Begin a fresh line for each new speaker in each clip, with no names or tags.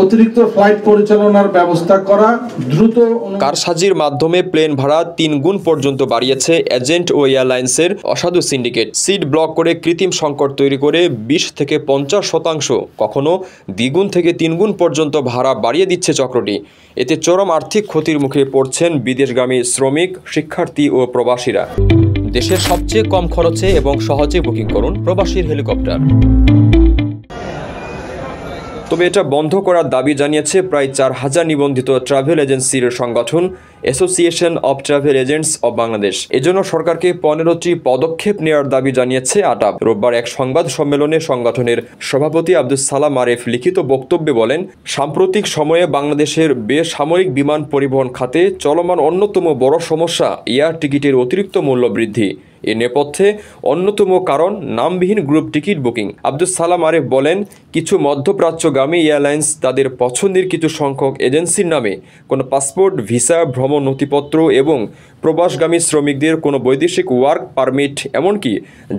অতিরিক্ত ফ্লাইট পরিচালনার ব্যবস্থা করা, দ্রুত
কারসাজির মাধ্যমে প্লেন ভাড়া 3 গুণ পর্যন্ত বাড়িয়েছে এজেন্ট ও এয়ারলাইন্সের অসাধু সিন্ডিকেট। সিট ব্লক করে কৃত্রিম সংকট তৈরি করে 20 থেকে 50%, কখনো দ্বিগুণ থেকে 3 গুণ পর্যন্ত ভাড়া বাড়িয়ে দিচ্ছে চক্রটি। এতে চরম আর্থিক ক্ষতির মুখে পড়ছেন বিদেশগামী শ্রমিক, শিক্ষার্থী ও প্রবাসীরা। দেশের সবচেয়ে কম খরচে এবং সহজে বুকিং করুন প্রবাসীর হেলিকপ্টার। তবে এটা বন্ধ করার দাবি জানিয়েছে প্রায় 4000 নিবন্ধিত ট্রাভেল এজেন্সির সংগঠন association of travel agents of Bangladesh. এজন্য সরকারকে 15টি পদক্ষেপ নেওয়ার দাবি জানিয়েছে আটাব। রোববার এক সংবাদ সম্মেলনে সংগঠনের সভাপতি আব্দুস সালাম আরেফ লিখিত বক্তব্যে বলেন, সাম্প্রতিক সময়ে বাংলাদেশের বেসামরিক বিমান পরিবহন খাতে চলমান অন্যতম বড় সমস্যা এয়ার টিকিটের অতিরিক্ত মূল্য বৃদ্ধি। এ নেপথ্যে অন্যতম কারণ নামবিহীন group ticket booking. Abdus Salam Aref বলেন, কিছু মধ্যপ্রাচ্যগামী এয়ারলাইন্স তাদের পছন্দের কিছু সংখ্যক এজেন্সির নামে কোনো পাসপোর্ট, ভিসা, ভ্রমণ নথিপত্র এবং প্রবাসগামী শ্রমিকদের কোনো বৈদেশিক ওয়ার্ক পারমিট, এমনকি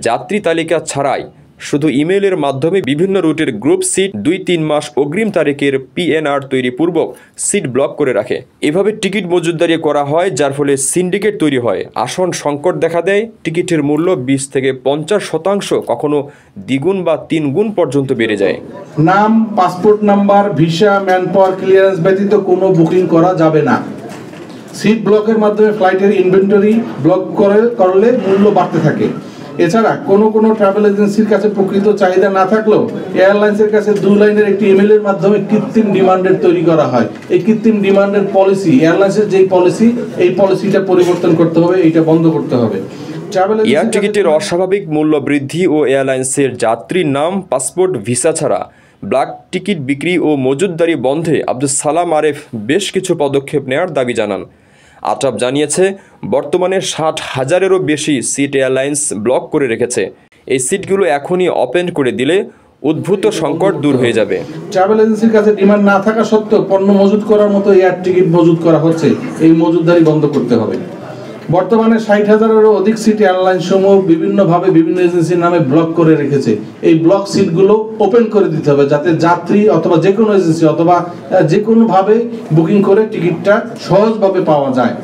যাত্রী তালিকা ছাড়াই শুধু ইমেইলের মাধ্যমে বিভিন্ন রুটের গ্রুপ সিট 2-3 মাস অগ্রিম তারিখের PNR তৈরি পূর্বক সিট ব্লক করে রাখে। এভাবে টিকিট মজুতদারি করা হয়, যার ফলে সিন্ডিকেট তৈরি হয়। আসন সংকট দেখা দেয়। টিকিটের মূল্য 20 থেকে 50%, কখনো দ্বিগুণ বা 3 গুণ পর্যন্ত বেড়ে যায়।
নাম, passport number, visa, manpower clearance ব্যতীত কোনো বুকিং করা যাবে না। সিট ব্লকের মাধ্যমে ফ্লাইটের ইনভেন্টরি ব্লক করলে মূল্য বাড়তে থাকে। এছাড়া কোনো ট্রাভেল এজেন্সির কাছে প্রকৃত চাহিদা না থাকলেও এয়ারলাইন্সের কাছে 2 লাইনের একটি ইমেইলের মাধ্যমে কৃত্রিম ডিমান্ডের তৈরি করা হয়। এই কৃত্রিম ডিমান্ডের পলিসি, এয়ারলাইন্সের যেই পলিসি, এই পলিসিটা পরিবর্তন করতে হবে, এটা বন্ধ করতে হবে।
এয়ার টিকিটের অস্বাভাবিক মূল্য বৃদ্ধি ও এয়ারলাইন্সের যাত্রীর নাম, পাসপোর্ট, ভিসা ছাড়া ব্ল্যাক টিকিট বিক্রি ও মজুতদারি বন্ধে আব্দুস সালাম আরেফ বেশ কিছু পদক্ষেপ নেওয়ার দাবি জানান। আটাব জানিয়েছে, বর্তমানে 60,000-এরও বেশি সিট এয়ারলাইন্স ব্লক করে রেখেছে। এই সিটগুলো এখনই ওপেন করে দিলে উদ্ভূত সংকট দূর হয়ে যাবে।
ট্রাভেল এজেন্সির কাছে ডিমান্ড না থাকা সত্ত্বেও পণ্য মজুত করার মতো এয়ার টিকিট মজুত করা হচ্ছে, এই মজুতদারি বন্ধ করতে হবে। বর্তমানে 60,000-এরও অধিক সিট এয়ারলাইন্স সমূহ বিভিন্নভাবে বিভিন্ন এজেন্সির নামে ব্লক করে রেখেছে। এই ব্লক সিটগুলো ওপেন করে দিতে হবে, যাতে যাত্রী অথবা যে কোনো এজেন্সি অথবা যে কোনোভাবে বুকিং করে টিকিটটা সহজভাবে পাওয়া যায়।